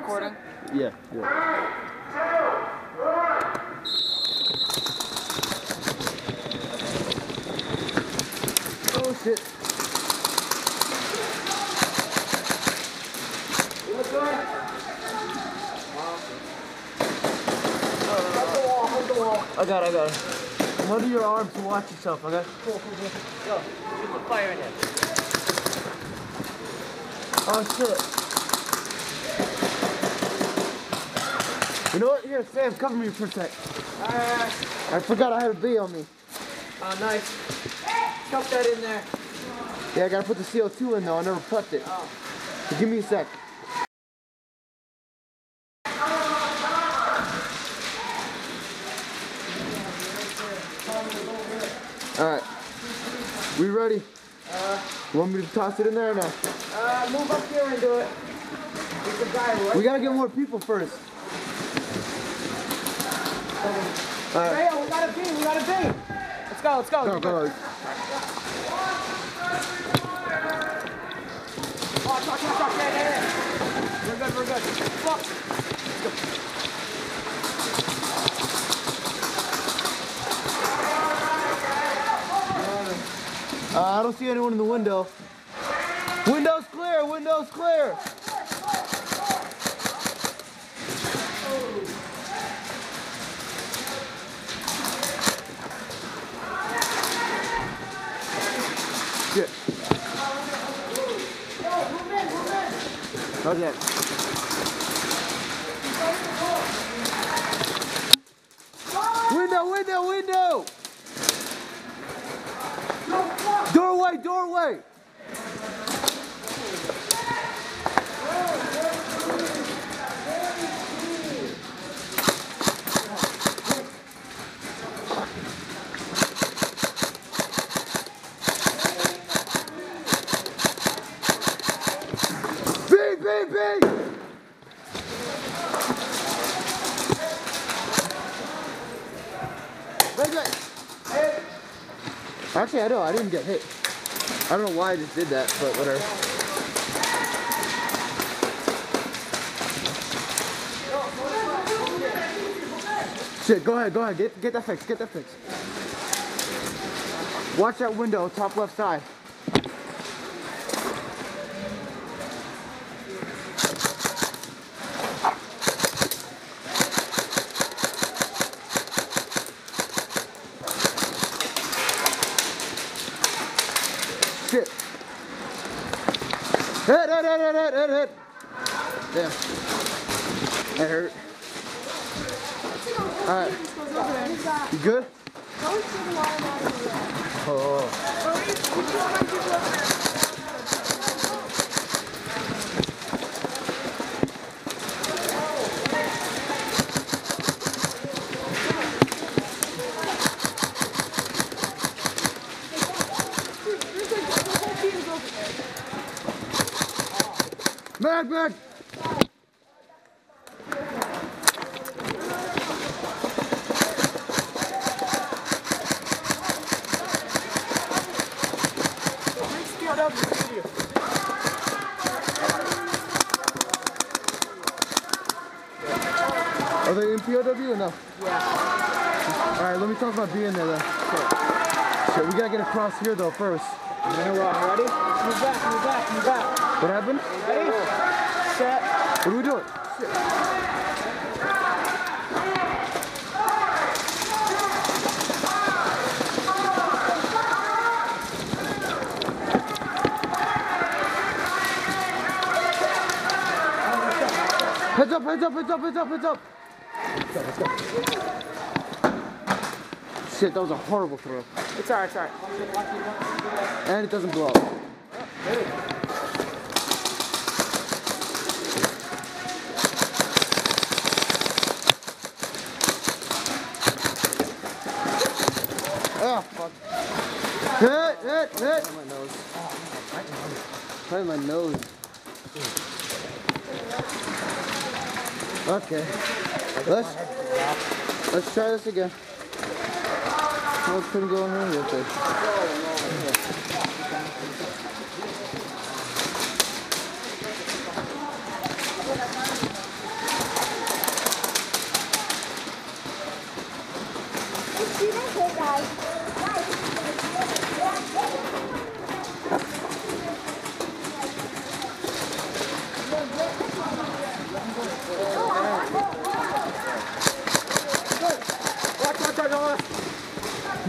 recording? Yeah. Oh shit. You look good? Hold the wall. I got it. I'm under your arm to watch yourself, okay? Cool. Go. Put fire in it. Oh shit. You know what? Here, Sam, cover me for a sec. I forgot I had a bee on me. Oh, nice. Chuck that in there. Yeah, I gotta put the CO2 in though. I never prepped it. Oh. So give me a sec. Alright. We ready? You want me to toss it in there or no? Move up here and do it. There's a guy right. We gotta get more people first. Alright. Hey, we got a bee. Let's go. Go. Oh, truck. Yeah. We're good. Fuck. I don't see anyone in the window. Window's clear. Shit. Okay. Window! Doorway! Bee! Actually, I didn't get hit. I don't know why I just did that, but whatever. Shit, go ahead. Get that fixed. Watch that window, top left side. Shit. Hit. Damn. That hurt. Alright. You good? Oh. Back! Are they in POW or no? Yeah. Alright, let me talk about being there then. Shit, we gotta get across here though first. Ready? Move back. What happened? Ready? Set. What are we doing? Shit. Heads up! Let's go. Shit, that was a horrible throw. It's alright. And it doesn't blow up. Oh, fuck. Hit! Right in my nose. Okay. Let's try this again. Oh, couldn't go in here real quick.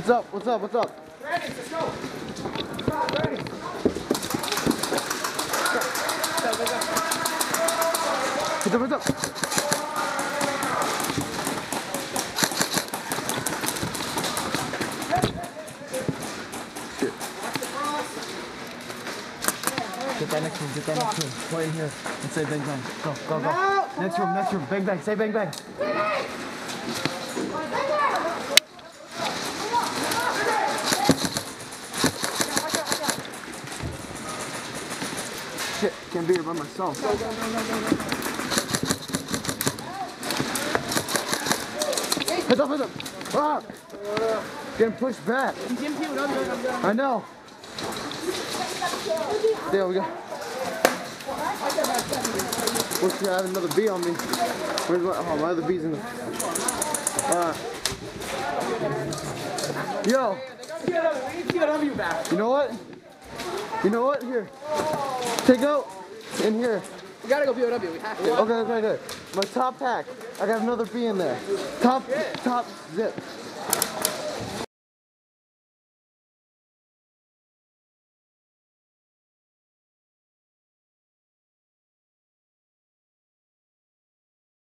What's up? What's up? What's up? Ready, let's go. Stop, ready. What's up? What's up? Get that next room, get that next room. Go in here and say bang bang. Go, go, go. Next room, bang bang, say bang bang. Shit, can't be here by myself. Heads up, heads up. Ah! Getting pushed back. I know. There we go. Wish I had another bee on me. Where's my, oh, my other bee's in the... Yo! You know what? You know what? Here. Take out in here. We gotta go BOW, we have to. Okay, okay, good. My top pack. I got another bee in there. Top zip.